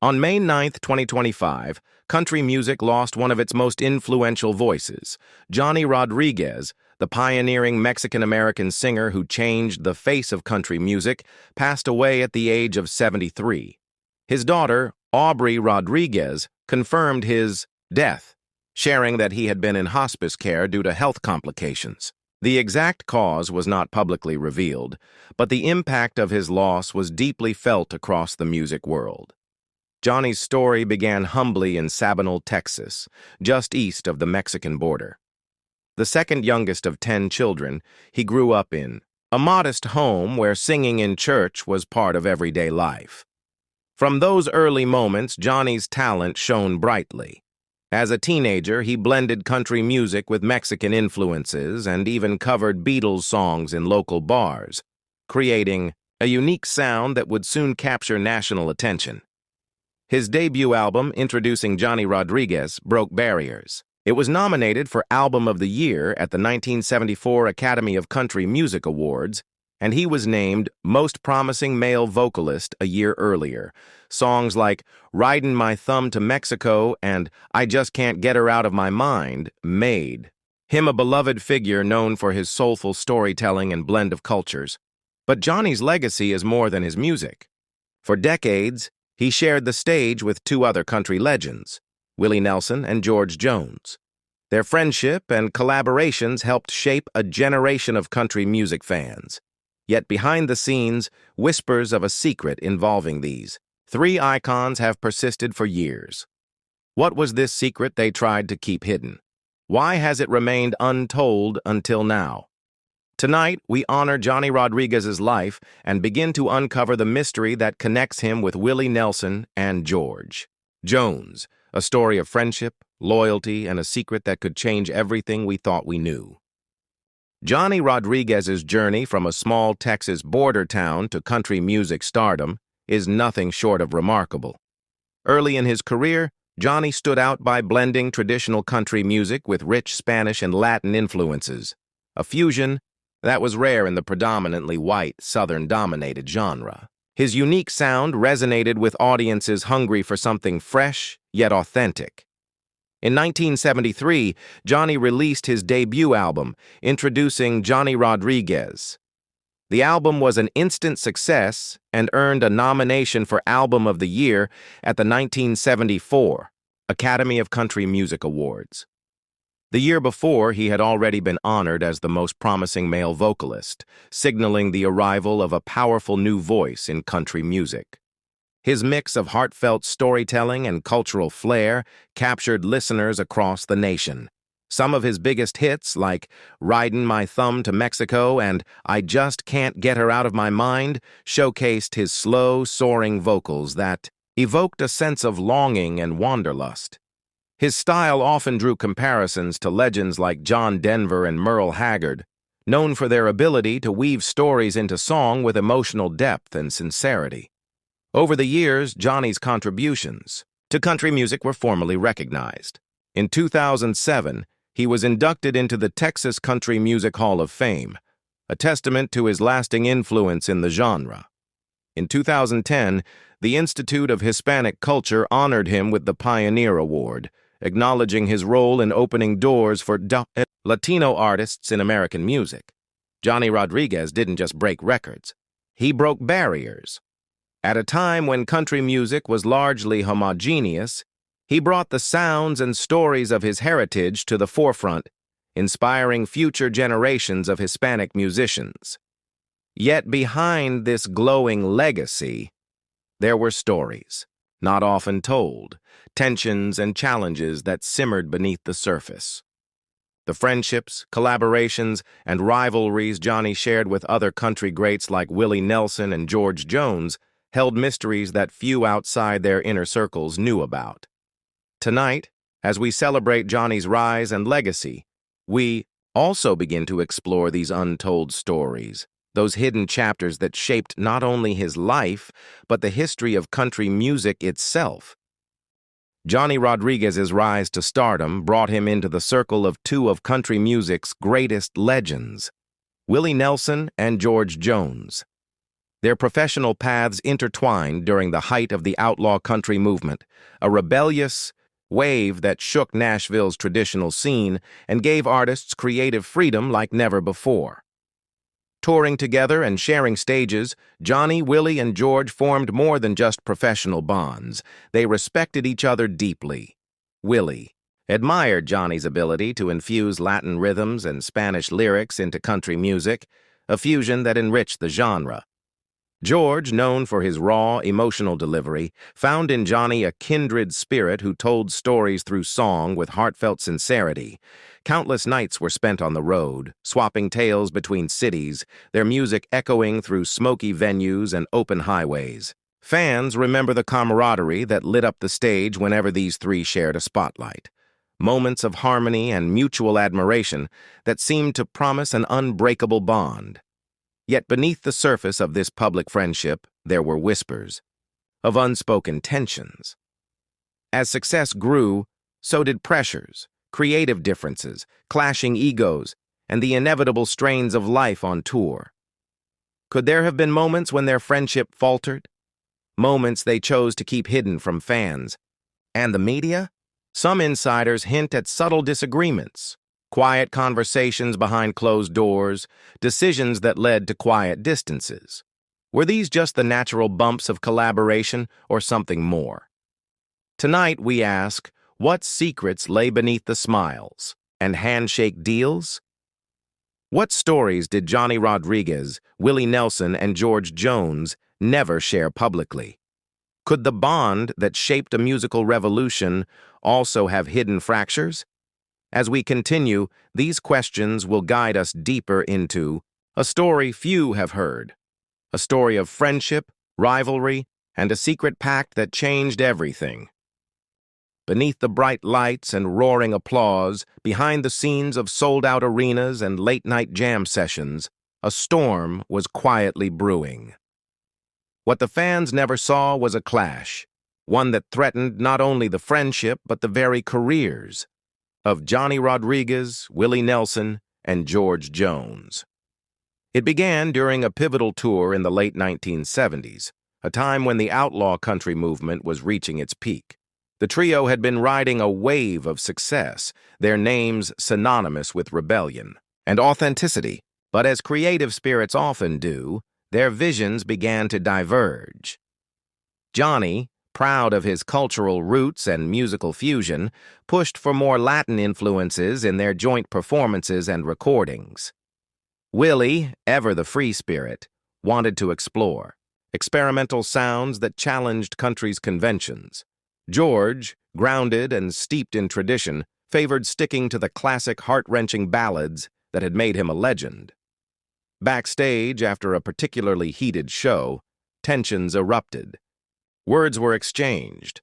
On May 9, 2025, country music lost one of its most influential voices. Johnny Rodriguez, the pioneering Mexican-American singer who changed the face of country music, passed away at the age of 73. His daughter, Aubrey Rodriguez, confirmed his death, sharing that he had been in hospice care due to health complications. The exact cause was not publicly revealed, but the impact of his loss was deeply felt across the music world. Johnny's story began humbly in Sabinal, Texas, just east of the Mexican border. The second youngest of 10 children, he grew up in a modest home where singing in church was part of everyday life. From those early moments, Johnny's talent shone brightly. As a teenager, he blended country music with Mexican influences and even covered Beatles songs in local bars, creating a unique sound that would soon capture national attention. His debut album, introducing Johnny Rodriguez, broke barriers. It was nominated for Album of the Year at the 1974 Academy of Country Music Awards, and he was named Most Promising Male Vocalist a year earlier. Songs like Ridin' My Thumb to Mexico and I Just Can't Get Her Out of My Mind made him a beloved figure known for his soulful storytelling and blend of cultures. But Johnny's legacy is more than his music. For decades, he shared the stage with two other country legends, Willie Nelson and George Jones. Their friendship and collaborations helped shape a generation of country music fans. Yet behind the scenes, whispers of a secret involving these three icons have persisted for years. What was this secret they tried to keep hidden? Why has it remained untold until now? Tonight, we honor Johnny Rodriguez's life and begin to uncover the mystery that connects him with Willie Nelson and George Jones, a story of friendship, loyalty, and a secret that could change everything we thought we knew. Johnny Rodriguez's journey from a small Texas border town to country music stardom is nothing short of remarkable. Early in his career, Johnny stood out by blending traditional country music with rich Spanish and Latin influences, a fusion that was rare in the predominantly white, Southern-dominated genre. His unique sound resonated with audiences hungry for something fresh yet authentic. In 1973, Johnny released his debut album, introducing Johnny Rodriguez. The album was an instant success and earned a nomination for Album of the Year at the 1974 Academy of Country Music Awards. The year before, he had already been honored as the most promising male vocalist, signaling the arrival of a powerful new voice in country music. His mix of heartfelt storytelling and cultural flair captured listeners across the nation. Some of his biggest hits, like Ridin' My Thumb to Mexico and I Just Can't Get Her Out of My Mind, showcased his slow, soaring vocals that evoked a sense of longing and wanderlust. His style often drew comparisons to legends like John Denver and Merle Haggard, known for their ability to weave stories into song with emotional depth and sincerity. Over the years, Johnny's contributions to country music were formally recognized. In 2007, he was inducted into the Texas Country Music Hall of Fame, a testament to his lasting influence in the genre. In 2010, the Institute of Hispanic Culture honored him with the Pioneer Award, acknowledging his role in opening doors for Latino artists in American music. Johnny Rodriguez didn't just break records. He broke barriers. At a time when country music was largely homogeneous, he brought the sounds and stories of his heritage to the forefront, inspiring future generations of Hispanic musicians. Yet behind this glowing legacy, there were stories, not often told, tensions and challenges that simmered beneath the surface. The friendships, collaborations, and rivalries Johnny shared with other country greats like Willie Nelson and George Jones held mysteries that few outside their inner circles knew about. Tonight, as we celebrate Johnny's rise and legacy, we also begin to explore these untold stories, those hidden chapters that shaped not only his life, but the history of country music itself. Johnny Rodriguez's rise to stardom brought him into the circle of two of country music's greatest legends, Willie Nelson and George Jones. Their professional paths intertwined during the height of the outlaw country movement, a rebellious wave that shook Nashville's traditional scene and gave artists creative freedom like never before. Touring together and sharing stages, Johnny, Willie, and George formed more than just professional bonds. They respected each other deeply. Willie admired Johnny's ability to infuse Latin rhythms and Spanish lyrics into country music, a fusion that enriched the genre. George, known for his raw, emotional delivery, found in Johnny a kindred spirit who told stories through song with heartfelt sincerity. Countless nights were spent on the road, swapping tales between cities, their music echoing through smoky venues and open highways. Fans remember the camaraderie that lit up the stage whenever these three shared a spotlight. Moments of harmony and mutual admiration that seemed to promise an unbreakable bond. Yet beneath the surface of this public friendship, there were whispers of unspoken tensions. As success grew, so did pressures, creative differences, clashing egos, and the inevitable strains of life on tour. Could there have been moments when their friendship faltered? Moments they chose to keep hidden from fans and the media? Some insiders hint at subtle disagreements, quiet conversations behind closed doors, decisions that led to quiet distances. Were these just the natural bumps of collaboration or something more? Tonight we ask, what secrets lay beneath the smiles and handshake deals? What stories did Johnny Rodriguez, Willie Nelson, and George Jones never share publicly? Could the bond that shaped a musical revolution also have hidden fractures? As we continue, these questions will guide us deeper into a story few have heard, a story of friendship, rivalry, and a secret pact that changed everything. Beneath the bright lights and roaring applause, behind the scenes of sold-out arenas and late-night jam sessions, a storm was quietly brewing. What the fans never saw was a clash, one that threatened not only the friendship but the very careers of Johnny Rodriguez, Willie Nelson, and George Jones. It began during a pivotal tour in the late 1970s, a time when the outlaw country movement was reaching its peak. The trio had been riding a wave of success, their names synonymous with rebellion and authenticity, but as creative spirits often do, their visions began to diverge. Johnny, proud of his cultural roots and musical fusion, pushed for more Latin influences in their joint performances and recordings. Willie, ever the free spirit, wanted to explore experimental sounds that challenged country's conventions. George, grounded and steeped in tradition, favored sticking to the classic heart-wrenching ballads that had made him a legend. Backstage, after a particularly heated show, tensions erupted. Words were exchanged,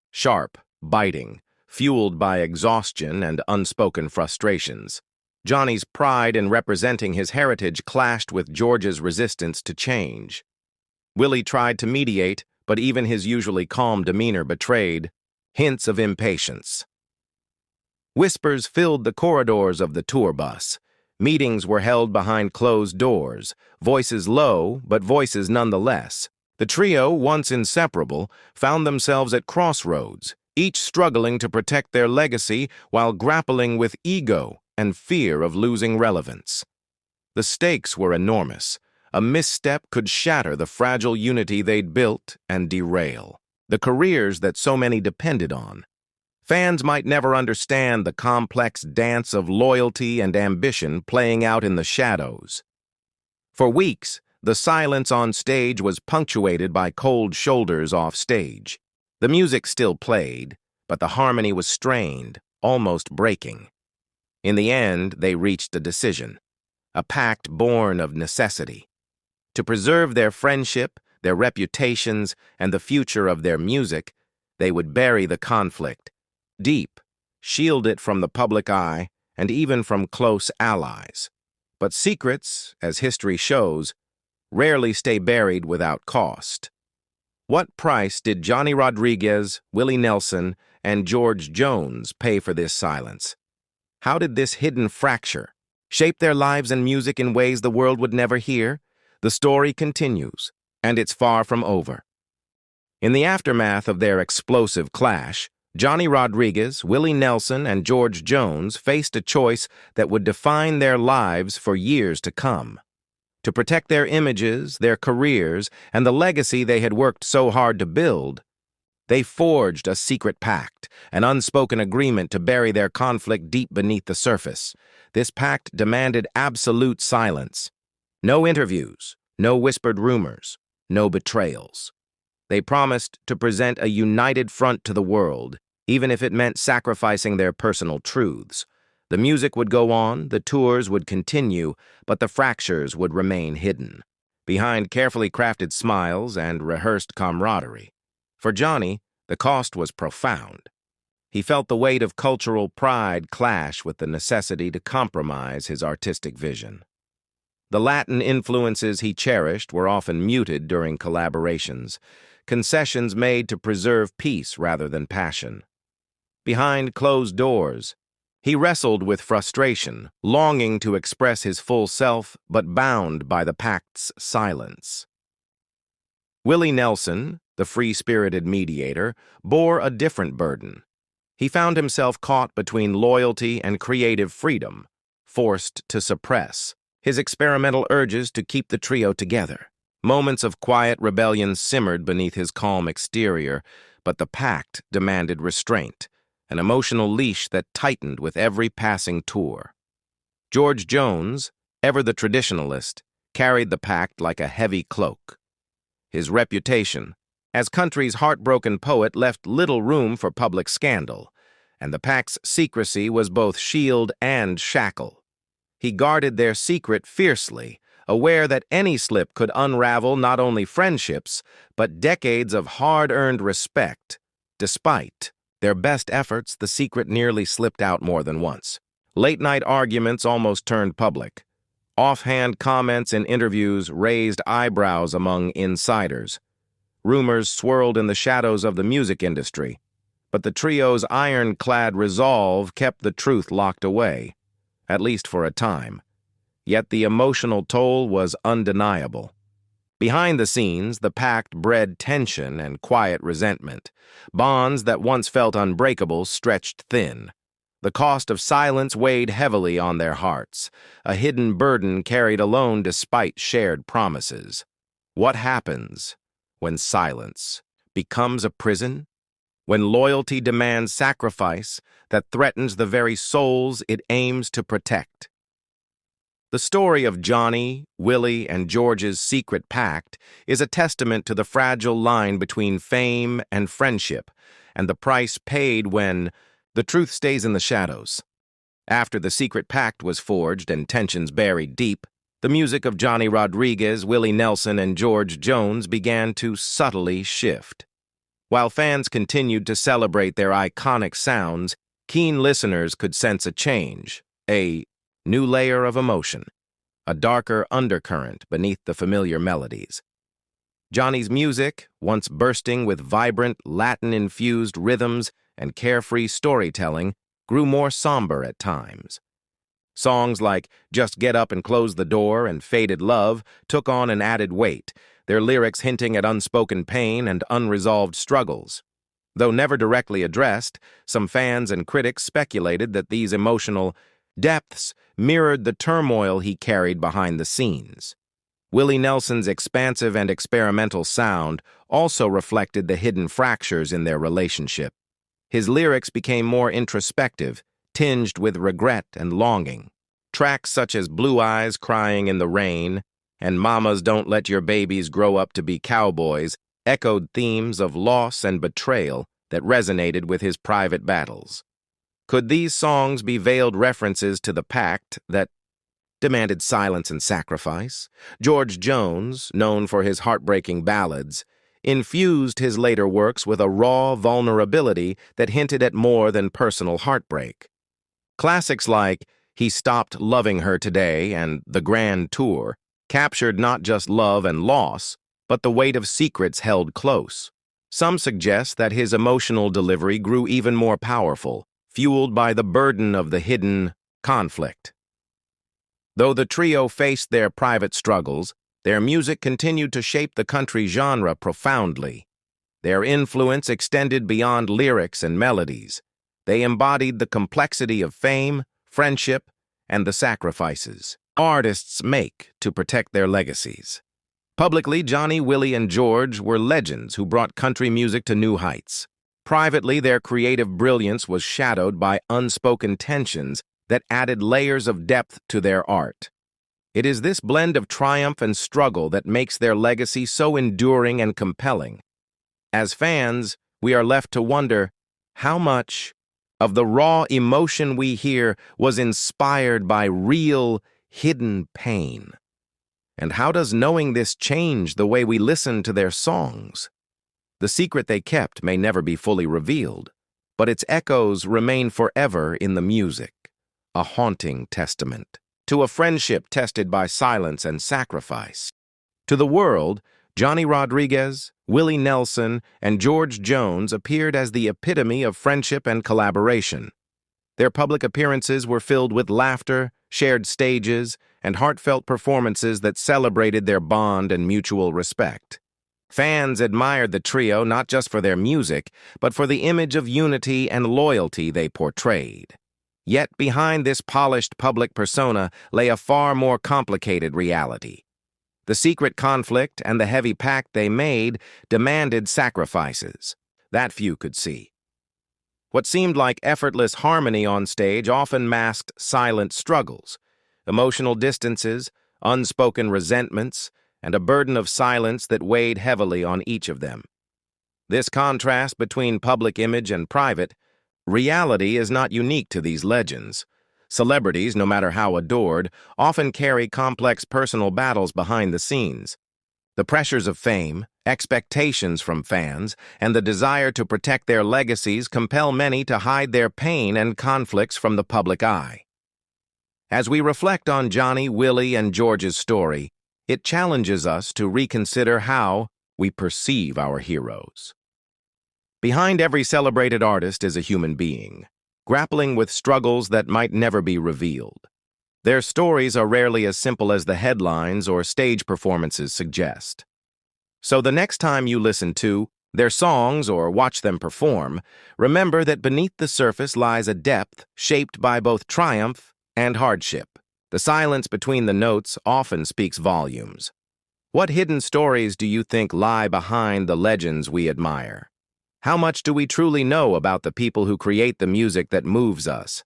sharp, biting, fueled by exhaustion and unspoken frustrations. Johnny's pride in representing his heritage clashed with George's resistance to change. Willie tried to mediate, but even his usually calm demeanor betrayed hints of impatience. Whispers filled the corridors of the tour bus. Meetings were held behind closed doors, voices low, but voices nonetheless. The trio, once inseparable, found themselves at crossroads, each struggling to protect their legacy while grappling with ego and fear of losing relevance. The stakes were enormous. A misstep could shatter the fragile unity they'd built and derail the careers that so many depended on. Fans might never understand the complex dance of loyalty and ambition playing out in the shadows. For weeks, the silence on stage was punctuated by cold shoulders off stage. The music still played, but the harmony was strained, almost breaking. In the end, they reached a decision, a pact born of necessity. To preserve their friendship, their reputations, and the future of their music, they would bury the conflict deep, shield it from the public eye, and even from close allies. But secrets, as history shows, rarely stay buried without cost. What price did Johnny Rodriguez, Willie Nelson, and George Jones pay for this silence? How did this hidden fracture shape their lives and music in ways the world would never hear? The story continues, and it's far from over. In the aftermath of their explosive clash, Johnny Rodriguez, Willie Nelson, and George Jones faced a choice that would define their lives for years to come. To protect their images, their careers, and the legacy they had worked so hard to build, they forged a secret pact, an unspoken agreement to bury their conflict deep beneath the surface. This pact demanded absolute silence. No interviews, no whispered rumors, no betrayals. They promised to present a united front to the world, even if it meant sacrificing their personal truths. The music would go on, the tours would continue, but the fractures would remain hidden, behind carefully crafted smiles and rehearsed camaraderie. For Johnny, the cost was profound. He felt the weight of cultural pride clash with the necessity to compromise his artistic vision. The Latin influences he cherished were often muted during collaborations, concessions made to preserve peace rather than passion. Behind closed doors, he wrestled with frustration, longing to express his full self, but bound by the pact's silence. Willie Nelson, the free-spirited mediator, bore a different burden. He found himself caught between loyalty and creative freedom, forced to suppress his experimental urges to keep the trio together. Moments of quiet rebellion simmered beneath his calm exterior, but the pact demanded restraint, an emotional leash that tightened with every passing tour. George Jones, ever the traditionalist, carried the pact like a heavy cloak. His reputation as country's heartbroken poet left little room for public scandal, and the pact's secrecy was both shield and shackle. He guarded their secret fiercely, aware that any slip could unravel not only friendships, but decades of hard-earned respect. Despite their best efforts, the secret nearly slipped out more than once. Late-night arguments almost turned public. Offhand comments in interviews raised eyebrows among insiders. Rumors swirled in the shadows of the music industry, but the trio's ironclad resolve kept the truth locked away, at least for a time. Yet the emotional toll was undeniable. Behind the scenes, the pact bred tension and quiet resentment. Bonds that once felt unbreakable stretched thin. The cost of silence weighed heavily on their hearts, a hidden burden carried alone despite shared promises. What happens when silence becomes a prison? When loyalty demands sacrifice that threatens the very souls it aims to protect? The story of Johnny, Willie, and George's secret pact is a testament to the fragile line between fame and friendship, and the price paid when the truth stays in the shadows. After the secret pact was forged and tensions buried deep, the music of Johnny Rodriguez, Willie Nelson, and George Jones began to subtly shift. While fans continued to celebrate their iconic sounds, keen listeners could sense a change, a new layer of emotion, a darker undercurrent beneath the familiar melodies. Johnny's music, once bursting with vibrant, Latin-infused rhythms and carefree storytelling, grew more somber at times. Songs like Just Get Up and Close the Door and Faded Love took on an added weight, their lyrics hinting at unspoken pain and unresolved struggles. Though never directly addressed, some fans and critics speculated that these emotional depths mirrored the turmoil he carried behind the scenes. Willie Nelson's expansive and experimental sound also reflected the hidden fractures in their relationship. His lyrics became more introspective, tinged with regret and longing. Tracks such as Blue Eyes Crying in the Rain and Mamas Don't Let Your Babies Grow Up to Be Cowboys echoed themes of loss and betrayal that resonated with his private battles. Could these songs be veiled references to the pact that demanded silence and sacrifice? George Jones, known for his heartbreaking ballads, infused his later works with a raw vulnerability that hinted at more than personal heartbreak. Classics like He Stopped Loving Her Today and The Grand Tour captured not just love and loss, but the weight of secrets held close. Some suggest that his emotional delivery grew even more powerful, fueled by the burden of the hidden conflict. Though the trio faced their private struggles, Their music continued to shape the country genre profoundly. Their influence extended beyond lyrics and melodies. They embodied the complexity of fame, friendship, and the sacrifices artists make to protect their legacies. Publicly, Johnny, Willie, and George were legends who brought country music to new heights. Privately, their creative brilliance was shadowed by unspoken tensions that added layers of depth to their art. It is this blend of triumph and struggle that makes their legacy so enduring and compelling. As fans, we are left to wonder how much of the raw emotion we hear was inspired by real, hidden pain. And how does knowing this change the way we listen to their songs? The secret they kept may never be fully revealed, but its echoes remain forever in the music, a haunting testament to a friendship tested by silence and sacrifice. To the world, Johnny Rodriguez, Willie Nelson, and George Jones appeared as the epitome of friendship and collaboration. Their public appearances were filled with laughter, shared stages, and heartfelt performances that celebrated their bond and mutual respect. Fans admired the trio not just for their music, but for the image of unity and loyalty they portrayed. Yet behind this polished public persona lay a far more complicated reality. The secret conflict and the heavy pact they made demanded sacrifices that few could see. What seemed like effortless harmony on stage often masked silent struggles, emotional distances, unspoken resentments, and a burden of silence that weighed heavily on each of them. This contrast between public image and private reality is not unique to these legends. Celebrities, no matter how adored, often carry complex personal battles behind the scenes. The pressures of fame, expectations from fans, and the desire to protect their legacies compel many to hide their pain and conflicts from the public eye. As we reflect on Johnny, Willie, and George's story, it challenges us to reconsider how we perceive our heroes. Behind every celebrated artist is a human being, grappling with struggles that might never be revealed. Their stories are rarely as simple as the headlines or stage performances suggest. So the next time you listen to their songs or watch them perform, remember that beneath the surface lies a depth shaped by both triumph and hardship. The silence between the notes often speaks volumes. What hidden stories do you think lie behind the legends we admire? How much do we truly know about the people who create the music that moves us?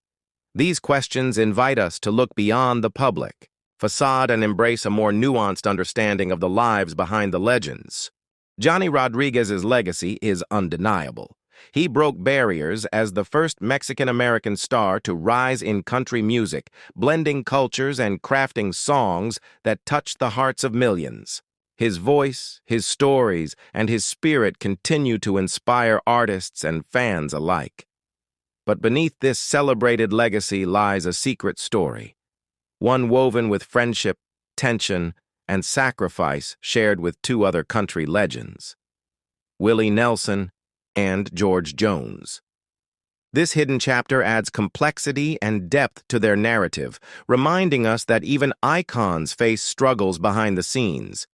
These questions invite us to look beyond the public facade and embrace a more nuanced understanding of the lives behind the legends. Johnny Rodriguez's legacy is undeniable. He broke barriers as the first Mexican-American star to rise in country music, blending cultures and crafting songs that touched the hearts of millions. His voice, his stories, and his spirit continue to inspire artists and fans alike. But beneath this celebrated legacy lies a secret story, one woven with friendship, tension, and sacrifice shared with two other country legends, Willie Nelson and George Jones. This hidden chapter adds complexity and depth to their narrative, reminding us that even icons face struggles behind the scenes.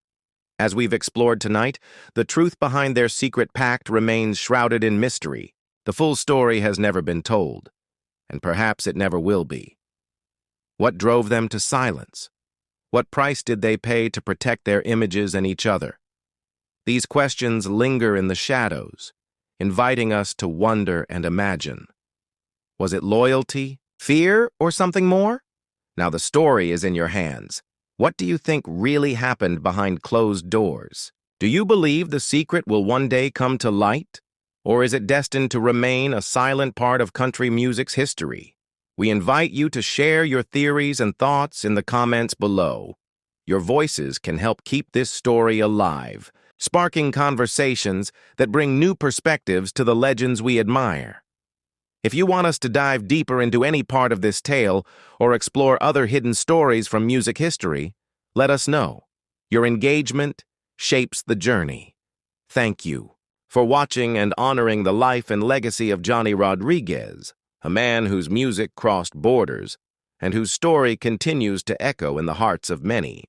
As we've explored tonight, the truth behind their secret pact remains shrouded in mystery. The full story has never been told, and perhaps it never will be. What drove them to silence? What price did they pay to protect their images and each other? These questions linger in the shadows, inviting us to wonder and imagine. Was it loyalty, fear, or something more? Now the story is in your hands. What do you think really happened behind closed doors? Do you believe the secret will one day come to light? Or is it destined to remain a silent part of country music's history? We invite you to share your theories and thoughts in the comments below. Your voices can help keep this story alive, sparking conversations that bring new perspectives to the legends we admire. If you want us to dive deeper into any part of this tale or explore other hidden stories from music history, let us know. Your engagement shapes the journey. Thank you for watching and honoring the life and legacy of Johnny Rodriguez, a man whose music crossed borders and whose story continues to echo in the hearts of many.